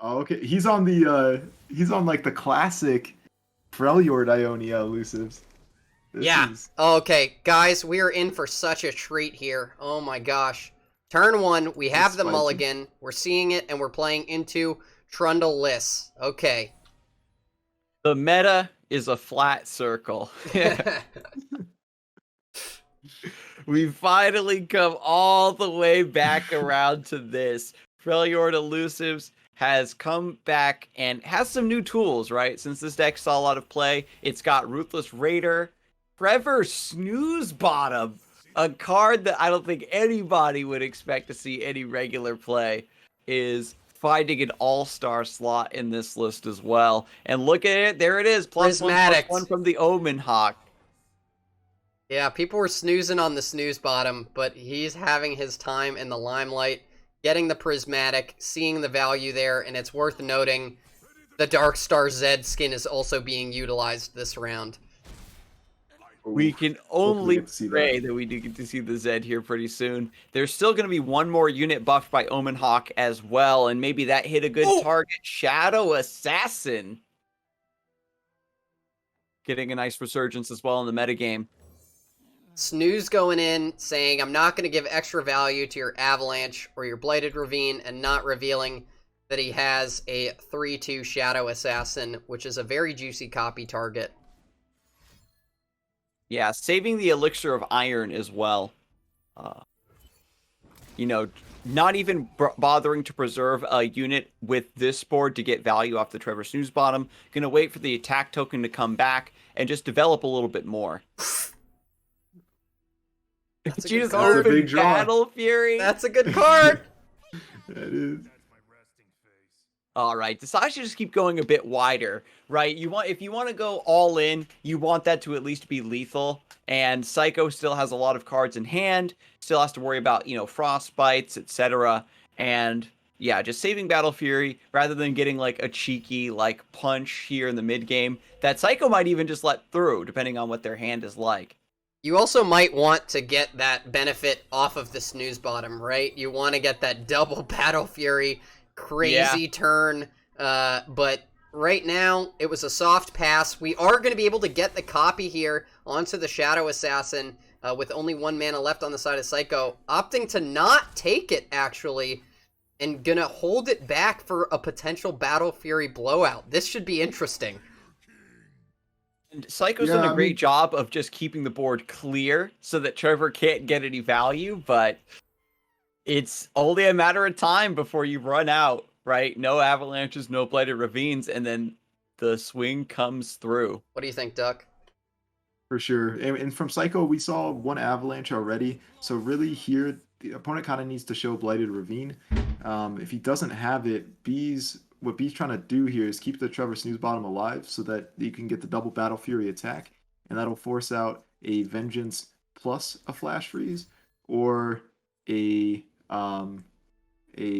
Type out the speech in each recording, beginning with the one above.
Oh, okay. He's on like the classic Freljord Ionia elusives. This Yeah. is Okay, guys, we are in for such a treat here. Oh my gosh. Turn 1, we have the spicy. mulligan. We're seeing it, and we're playing into Trundle Lists. Okay. The meta is a flat circle. We've finally come all the way back around to this. Freljord Elusives has come back and has some new tools, right? Since this deck saw a lot of play, it's got Ruthless Raider, Trevor Snooze Bottom, a card that I don't think anybody would expect to see any regular play, is finding an all-star slot in this list as well. And look at it, there it is, +1/+1 from the Omen Hawk. Yeah, people were snoozing on the snooze bottom, but he's having his time in the limelight, getting the prismatic, seeing the value there, and it's worth noting the Darkstar Zed skin is also being utilized this round. We can only pray that we do get to see the Zed here pretty soon. There's still going to be one more unit buffed by Omen Hawk as well, and maybe that hit a good target. Shadow Assassin. Getting a nice resurgence as well in the metagame. Snooze going in, saying, I'm not going to give extra value to your Avalanche or your Blighted Ravine, and not revealing that he has a 3/2 Shadow Assassin, which is a very juicy copy target. Yeah, saving the Elixir of Iron as well. You know, not even bothering to preserve a unit with this board to get value off the Trevor Snooze Bottom. Gonna wait for the attack token to come back and just develop a little bit more. That's a Just good card. open Battle Fury. That's a good card. That is. All right, decide to just keep going a bit wider, right? If you want to go all in, you want that to at least be lethal. And Psycho still has a lot of cards in hand, still has to worry about, frostbites, etc. And yeah, just saving Battle Fury rather than getting like a cheeky like punch here in the mid game that Psycho might even just let through, depending on what their hand is like. You also might want to get that benefit off of the Snooze Bottom, right? You want to get that double Battle Fury crazy turn, but right now it was a soft pass. We are going to be able to get the copy here onto the Shadow Assassin with only 1 mana left on the side of Psycho, opting to not take it actually, and gonna hold it back for a potential Battle Fury blowout. This should be interesting. And Psycho's done a great job of just keeping the board clear so that Trevor can't get any value, but it's only a matter of time before you run out, right? No avalanches, no blighted ravines, and then the swing comes through. What do you think, Duck? For sure. And from Psycho, we saw 1 avalanche already. So really here, the opponent kind of needs to show blighted ravine. If he doesn't have it, what B's trying to do here is keep the Trevor Snooze Bottom alive so that you can get the double Battle Fury attack, and that'll force out a Vengeance plus a Flash Freeze, or a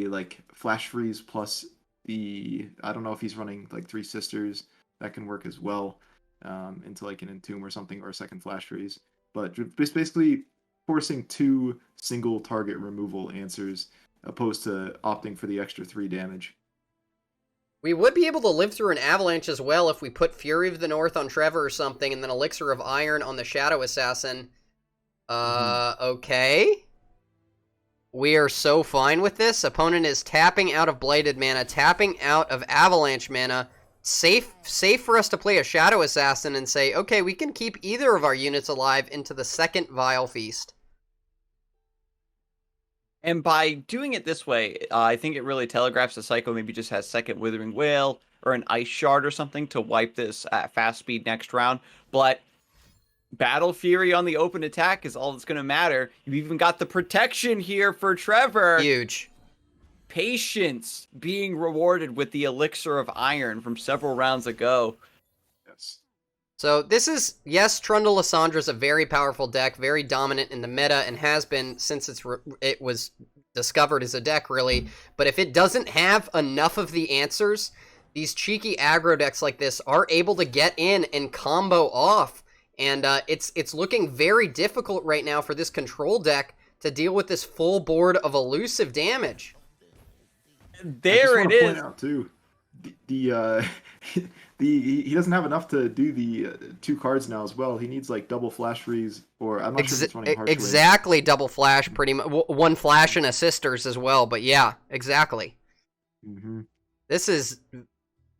like Flash Freeze plus I don't know if he's running like 3 Sisters, that can work as well, into like an Entomb or something, or a second Flash Freeze. But just basically forcing 2 single target removal answers opposed to opting for the extra 3 damage. We would be able to live through an Avalanche as well if we put Fury of the North on Trevor or something, and then Elixir of Iron on the Shadow Assassin. Okay. We are so fine with this. Opponent is tapping out of Blighted mana, tapping out of Avalanche mana. Safe for us to play a Shadow Assassin and say, okay, we can keep either of our units alive into the second Vile Feast. And by doing it this way, I think it really telegraphs that Psycho maybe just has second Withering Wail or an Ice Shard or something to wipe this at fast speed next round. But Battle Fury on the open attack is all that's going to matter. You've even got the protection here for Trevor. Huge. Patience being rewarded with the Elixir of Iron from several rounds ago. Yes. So this is, yes, Trundle Lyssandra's a very powerful deck, very dominant in the meta, and has been since it was discovered as a deck, really. But if it doesn't have enough of the answers, these cheeky aggro decks like this are able to get in and combo off. And it's looking very difficult right now for this control deck to deal with this full board of elusive damage. there it Point is. out too, he doesn't have enough to do the 2 cards now as well. He needs like double flash freeze, or I'm not sure if it's running harsh exactly double flash, pretty much 1 flash and a sisters as well. But yeah, exactly. Mm-hmm. This is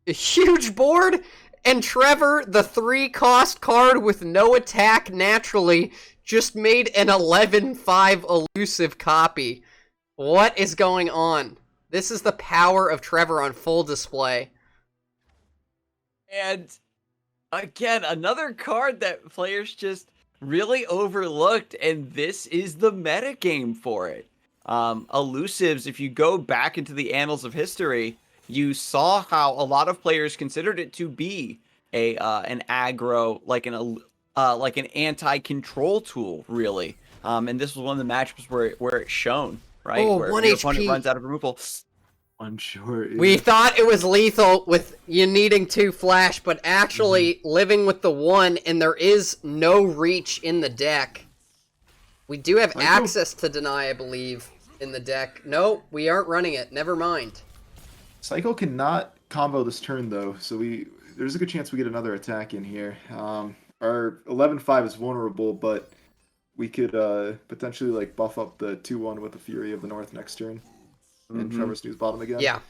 a huge board, and Trevor, the 3-cost card with no attack naturally, just made an 11-5 elusive copy. What is going on? This is the power of Trevor on full display. And again, another card that players just really overlooked, and this is the metagame for it. Elusives, if you go back into the annals of history, you saw how a lot of players considered it to be an aggro, like an anti-control tool, really. And this was one of the matchups where it's shown, right? Oh, where 1 your HP. opponent runs out of removal. Unsure. We thought it was lethal with you needing 2 flash, but actually living with the 1, and there is no reach in the deck. We do have access to deny, I believe, in the deck. No, we aren't running it. Never mind. Psycho cannot combo this turn though, so there's a good chance we get another attack in here. Our 11-5 is vulnerable, but we could potentially like buff up the 2-1 with the Fury of the North next turn. And Trevor's News bottom again. Yeah.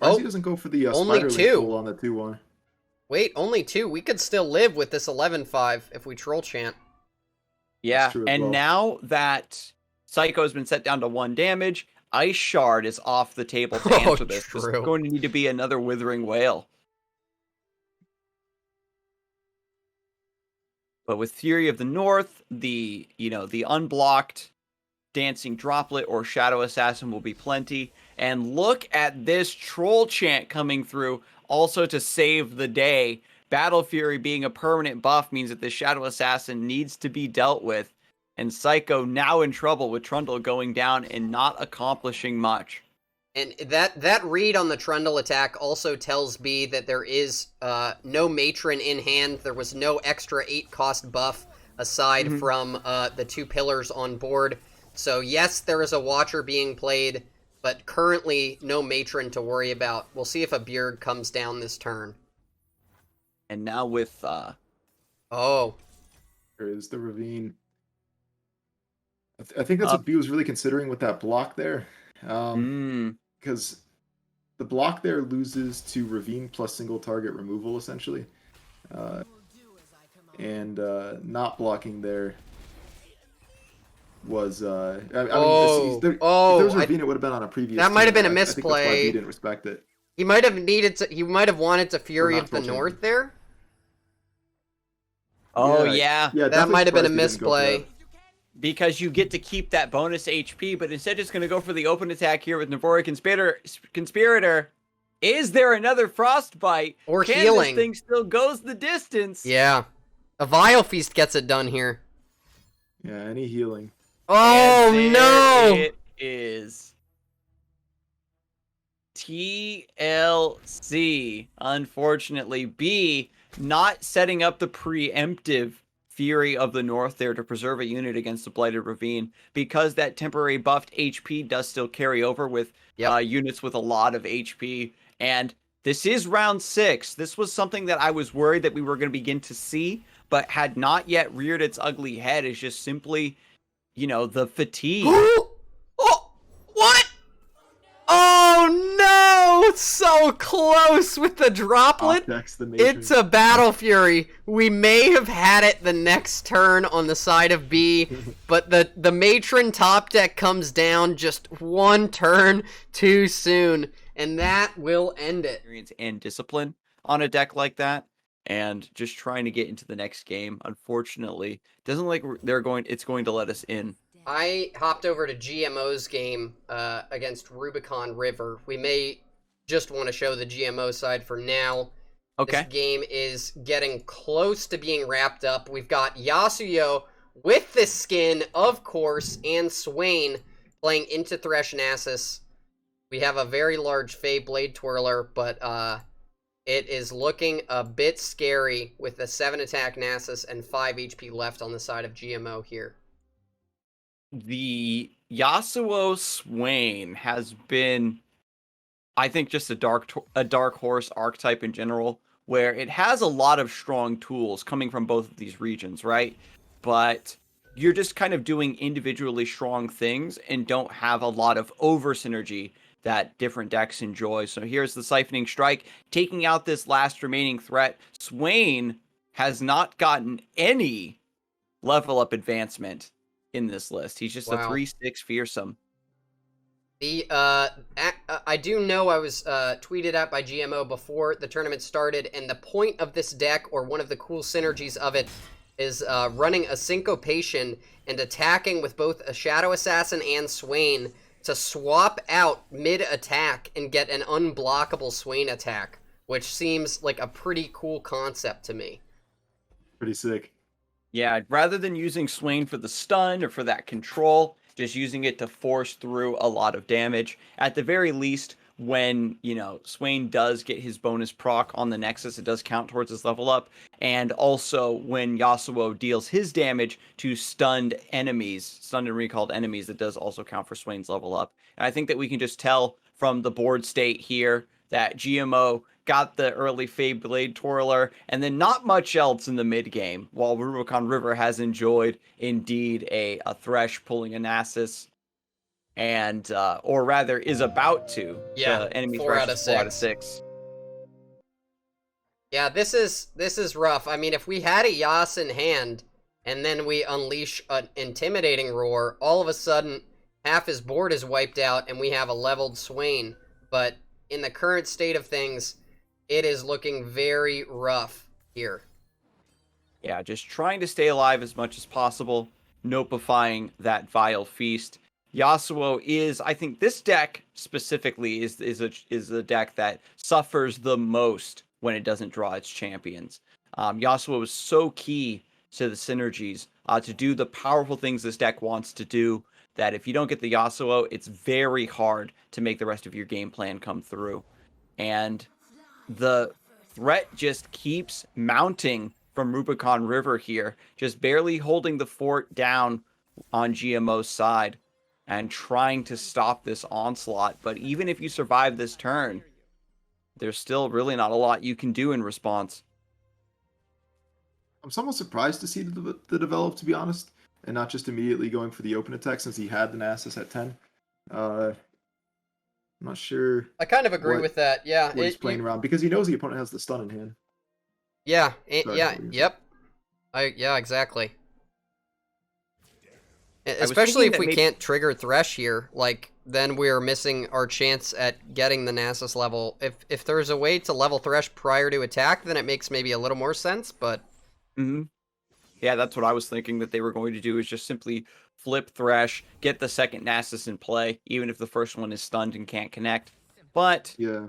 He doesn't go for the only Spider 2 on the 2-1. Wait, only 2. We could still live with this 11-5 if we troll chant. Yeah, and now that Psycho has been set down to 1 damage, Ice Shard is off the table to answer this. There's going to need to be another Withering Wail. But with Fury of the North, the unblocked Dancing Droplet or Shadow Assassin will be plenty. And look at this Troll Chant coming through, also to save the day. Battle Fury being a permanent buff means that the Shadow Assassin needs to be dealt with. And Psycho now in trouble with Trundle going down and not accomplishing much. And that read on the Trundle attack also tells B that there is no Matron in hand. There was no extra 8-cost buff aside from the 2 pillars on board. So yes, there is a Watcher being played, but currently no Matron to worry about. We'll see if a Beard comes down this turn. And now with... Oh. There is the Ravine. I think that's what B was really considering with that block there. Because the block there loses to Ravine plus single target removal, essentially. And not blocking there was... if there was Ravine, it would have been on a previous That might have been a I think that's why misplay. B didn't respect it. He might have wanted to Fury of the North there. Oh, yeah. That might have been a misplay. Because you get to keep that bonus HP, but instead just going to go for the open attack here with Navori Conspirator. Is there another Frostbite? Or healing? This thing still goes the distance? Yeah. A Vile Feast gets it done here. Yeah, any healing. Oh, no! It is. TLC. Unfortunately, B not setting up the preemptive Fury of the North there to preserve a unit against the Blighted Ravine, because that temporary buffed HP does still carry over with units with a lot of HP. And this is round 6. This was something that I was worried that we were going to begin to see, but had not yet reared its ugly head. Is just simply, the fatigue. Oh, what? Oh no! So close with the droplet. It's a Battle Fury. We may have had it the next turn on the side of B, but the Matron top deck comes down just 1 turn too soon, and that will end it. And discipline on a deck like that, and just trying to get into the next game. Unfortunately, doesn't like it's going to let us in. I hopped over to GMO's game against RubiconRiver. We may just want to show the GMO side for now. Okay. This game is getting close to being wrapped up. We've got Yasuo with the skin, of course, and Swain playing into Thresh Nasus. We have a very large Fey Blade Twirler, but it is looking a bit scary with a 7 attack Nasus and 5 HP left on the side of GMO here. The Yasuo Swain has been, I think, just a dark horse archetype in general, where it has a lot of strong tools coming from both of these regions, right? But you're just kind of doing individually strong things and don't have a lot of over synergy that different decks enjoy. So here's the Siphoning Strike, taking out this last remaining threat. Swain has not gotten any level up advancement in this list. He's just a 3/6 fearsome. I do know I was tweeted at by GMO before the tournament started, and the point of this deck, or one of the cool synergies of it, is running a Syncopation and attacking with both a Shadow Assassin and Swain to swap out mid-attack and get an unblockable Swain attack, which seems like a pretty cool concept to me. Pretty sick. Yeah, rather than using Swain for the stun or for that control, just using it to force through a lot of damage. At the very least, when, Swain does get his bonus proc on the Nexus, it does count towards his level up. And also when Yasuo deals his damage to stunned and recalled enemies, it does also count for Swain's level up. And I think that we can just tell from the board state here that GMO got the early Fade Blade Twirler, and then not much else in the mid game, while RubiconRiver has enjoyed indeed a Thresh pulling a Nasus, and or rather is about to. Yeah, enemy 4 Thresh out of is 4 out of 6. 6. Yeah, this is rough. I mean, if we had a Yas in hand, and then we unleash an Intimidating Roar, all of a sudden half his board is wiped out, and we have a leveled Swain. But in the current state of things, it is looking very rough here. Yeah, just trying to stay alive as much as possible, nopifying that Vile Feast. Yasuo is, I think this deck specifically is a deck that suffers the most when it doesn't draw its champions. Yasuo is so key to the synergies, to do the powerful things this deck wants to do, that if you don't get the Yasuo, it's very hard to make the rest of your game plan come through. And the threat just keeps mounting from RubiconRiver here, just barely holding the fort down on GMO's side and trying to stop this onslaught. But even if you survive this turn, there's still really not a lot you can do in response. I'm somewhat surprised to see the develop, to be honest, and not just immediately going for the open attack since he had the Nasus at 10. I'm not sure. I kind of agree with that. Yeah, he's playing around because he knows the opponent has the stun in hand. Yeah, yep. Yeah, exactly. Especially if we can't trigger Thresh here, like, then we're missing our chance at getting the Nasus level. If there's a way to level Thresh prior to attack, then it makes maybe a little more sense, but... Yeah, that's what I was thinking that they were going to do, is just simply flip Thresh, get the second Nasus in play, even if the first one is stunned and can't connect. But, yeah,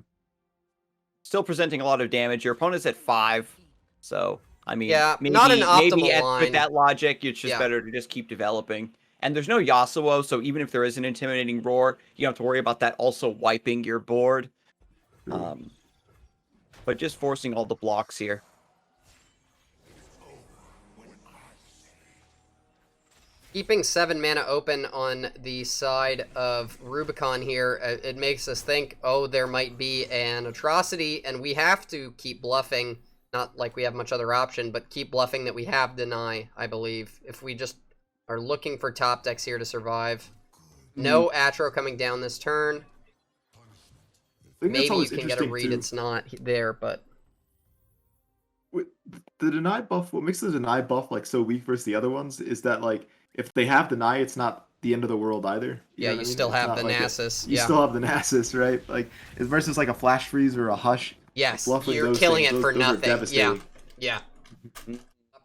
still presenting a lot of damage. Your opponent's at 5, so, I mean, yeah, not an optimal line. With that logic, it's just better to just keep developing. And there's no Yasuo, so even if there is an Intimidating Roar, you don't have to worry about that also wiping your board. But just forcing all the blocks here. Keeping 7 mana open on the side of Rubicon here, it makes us think, oh, there might be an atrocity, and we have to keep bluffing. Not like we have much other option, but keep bluffing that we have Deny, I believe. If we just are looking for top decks here to survive. No Atro coming down this turn. Maybe you can get a read, it's not there, but... The Deny buff, what makes the Deny buff like so weak versus the other ones is that, like, if they have Deny, it's not the end of the world either. You still have the Nasus. You still have the Nasus, right? Like, versus like a Flash Freeze or a Hush. Yes, you're killing it for nothing. Yeah.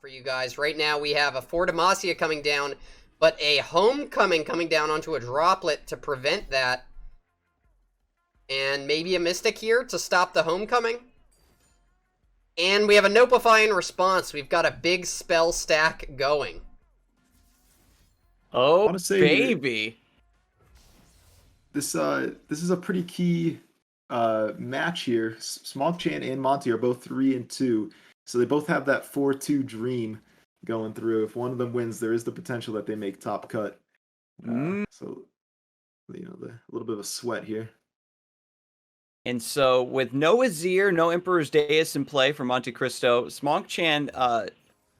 For you guys, right now we have a Fortimacia coming down, but a Homecoming coming down onto a Droplet to prevent that. And maybe a Mystic here to stop the Homecoming. And we have a Nopify in response. We've got a big spell stack going. Oh, baby. This is a pretty key match here. SmonkChan and Monty are both 3-2, so they both have that 4-2 dream going through. If one of them wins, there is the potential that they make top cut. So, a little bit of a sweat here. And so, with no Azir, no Emperor's Deus in play for MonteXristo, SmonkChan,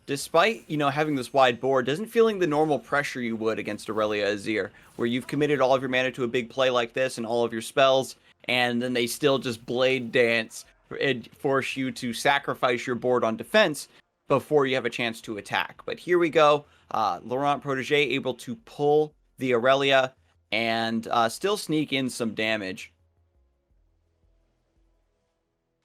despite having this wide board, doesn't feeling the normal pressure you would against Aurelia Azir, where you've committed all of your mana to a big play like this and all of your spells, and then they still just blade dance and force you to sacrifice your board on defense before you have a chance to attack. But here we go, Laurent Protege able to pull the Aurelia and still sneak in some damage.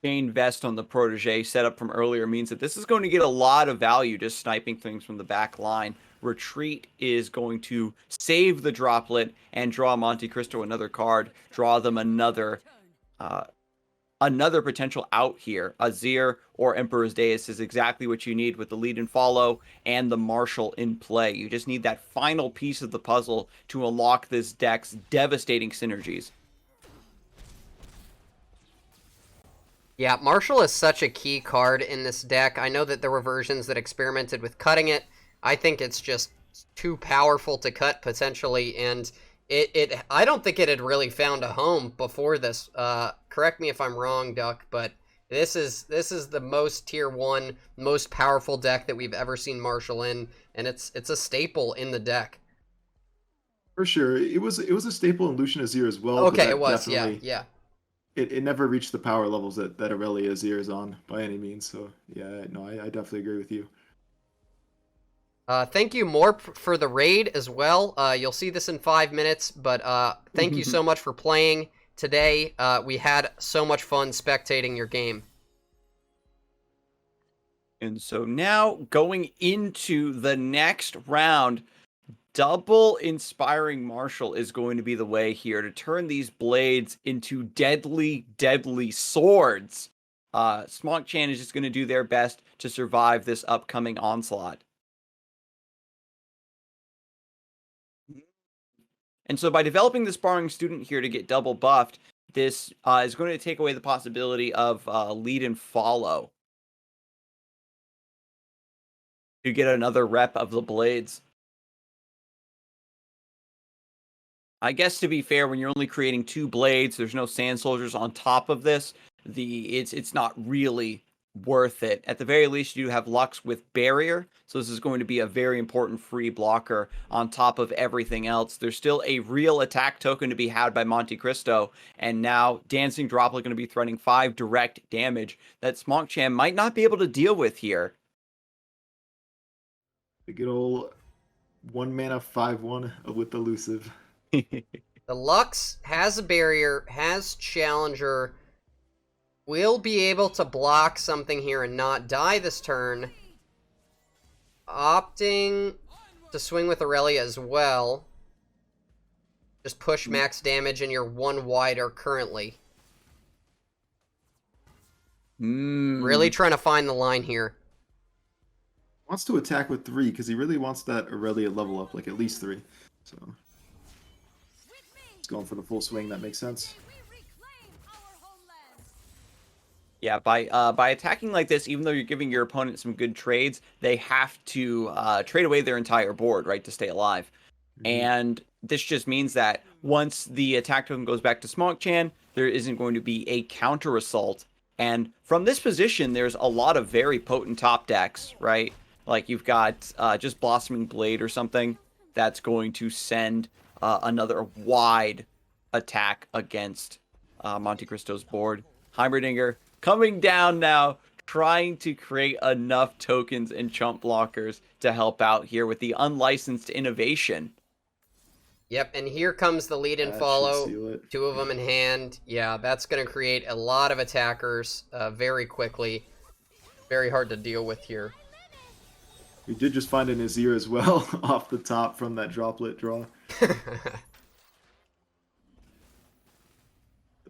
Chain Vest on the Protege setup from earlier means that this is going to get a lot of value just sniping things from the back line. Retreat is going to save the droplet and draw MonteXristo another card, draw them another potential out here. Azir or Emperor's Deus is exactly what you need with the lead and follow and the Marshal in play. You just need that final piece of the puzzle to unlock this deck's devastating synergies. Yeah, Marshall is such a key card in this deck. I know that there were versions that experimented with cutting it. I think it's just too powerful to cut potentially, and I don't think it had really found a home before this. Correct me if I'm wrong, Duck, but this is the most tier 1, most powerful deck that we've ever seen Marshall in, and it's a staple in the deck. For sure, it was a staple in Lucian Azir as well. Okay, it was, yeah. It never reached the power levels that Aurelia Azir is on by any means. So yeah, no, I definitely agree with you. Thank you, Morp, for the raid as well. You'll see this in 5 minutes, but thank you so much for playing today. We had so much fun spectating your game. And so now going into the next round, double Inspiring Marshal is going to be the way here to turn these blades into deadly, deadly swords. SmonkChan is just going to do their best to survive this upcoming onslaught. And so by developing the Sparring Student here to get double buffed, this is going to take away the possibility of lead and follow to get another rep of the blades. I guess to be fair, when you're only creating 2 blades, there's no Sand Soldiers on top of this. It's not really worth it. At the very least, you do have Lux with Barrier, so this is going to be a very important free blocker on top of everything else. There's still a real attack token to be had by MonteXristo, and now Dancing Droplet going to be threatening 5 direct damage that SmonkChan might not be able to deal with here. The good old 1 mana 5/1 with Elusive. The Lux has a barrier, has Challenger, will be able to block something here and not die this turn. Opting to swing with Aurelia as well. Just push max damage and you're 1 wider currently. Really trying to find the line here. Wants to attack with 3 because he really wants that Aurelia level up, like at least 3. So going for the full swing, that makes sense. Yeah, by attacking like this, even though you're giving your opponent some good trades, they have to trade away their entire board, right, to stay alive. And this just means that once the attack token goes back to SmonkChan, there isn't going to be a counter assault. And from this position, there's a lot of very potent top decks, right? Like you've got just Blossoming Blade or something that's going to send another wide attack against MonteXristo's board. Heimerdinger coming down now, trying to create enough tokens and chump blockers to help out here with the unlicensed innovation. Yep, and here comes the lead and follow. 2 of them in hand. Yeah, that's going to create a lot of attackers very quickly. Very hard to deal with here. We did just find an Azir as well off the top from that droplet draw.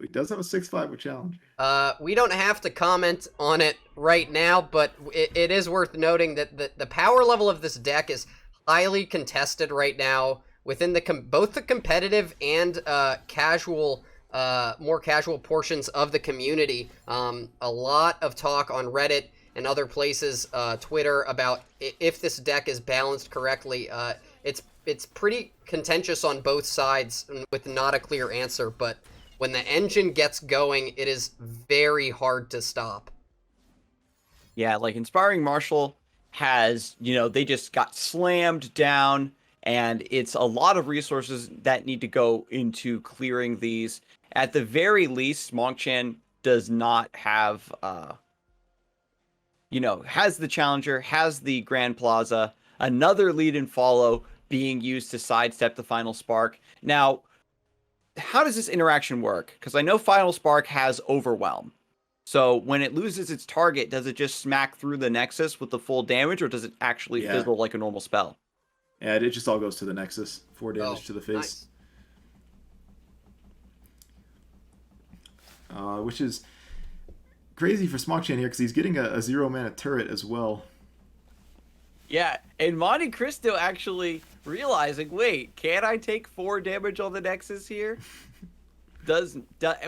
He does have a 6/5 with challenge. We don't have to comment on it right now, but it is worth noting that the power level of this deck is highly contested right now within both the competitive and casual more casual portions of the community. A lot of talk on Reddit and other places, Twitter, about if this deck is balanced correctly. It's pretty contentious on both sides with not a clear answer, but when the engine gets going, it is very hard to stop. Yeah, like Inspiring Marshal has, they just got slammed down, and it's a lot of resources that need to go into clearing these. At the very least, SmonkChan does not have, has the Challenger, has the Grand Plaza, another lead and follow being used to sidestep the Final Spark. Now, how does this interaction work? Because I know Final Spark has Overwhelm. So when it loses its target, does it just smack through the Nexus with the full damage, or does it actually fizzle like a normal spell? Yeah, it just all goes to the Nexus. 4 damage to the face. Nice. Which is crazy for SmonkChan here, because he's getting a 0-mana turret as well. Yeah, and MonteXristo actually realizing, wait, can I take 4 damage on the Nexus here?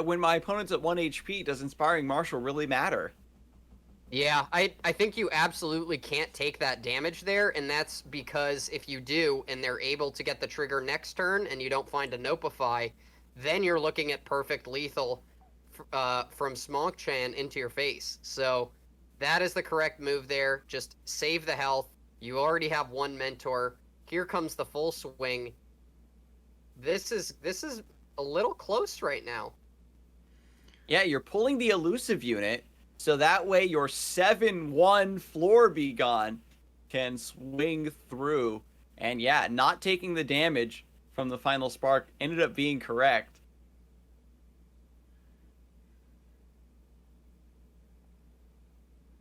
When my opponent's at 1 HP, does Inspiring Marshal really matter? Yeah, I think you absolutely can't take that damage there, and that's because if you do, and they're able to get the trigger next turn, and you don't find a Nopify, then you're looking at perfect lethal from SmonkChan into your face. So that is the correct move there. Just save the health. You already have 1 mentor. Here comes the full swing. This is a little close right now. Yeah, you're pulling the elusive unit, so that way your 7/1 floor be gone can swing through. And yeah, not taking the damage from the Final Spark ended up being correct.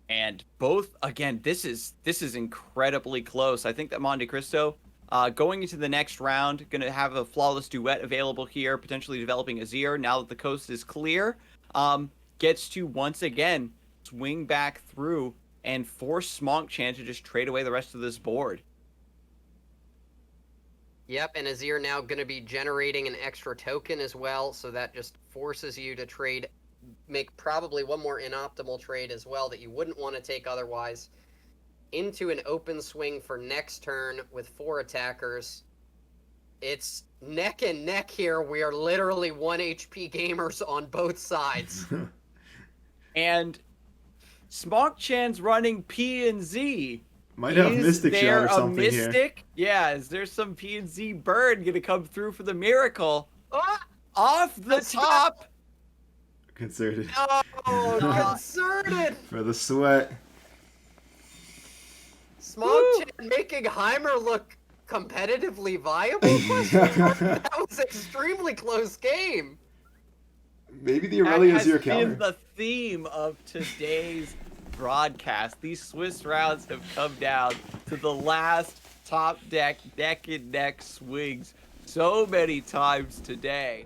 And both, again, this is incredibly close. I think that MonteXristo, going into the next round, going to have a Flawless Duet available here, potentially developing Azir now that the coast is clear, gets to once again swing back through and force SmonkChan to just trade away the rest of this board. Yep, and Azir now going to be generating an extra token as well, so that just forces you to trade, make probably one more inoptimal trade as well that you wouldn't want to take otherwise, into an open swing for next turn with 4 attackers. It's neck and neck here. We are literally 1 HP gamers on both sides. And SmonkChan's running P and Z. Might have Mystic Shot or something Mystic? here. Yeah, is there some P and Z burn gonna come through for the miracle? Off the top! Concerted. Oh, concerted! For the sweat. SmonkChan making Heimer look competitively viable? That was an extremely close game. Maybe the Aurelia That Azir has counter. been the theme of today's broadcast. These Swiss rounds have come down to the last top deck and neck swings so many times today.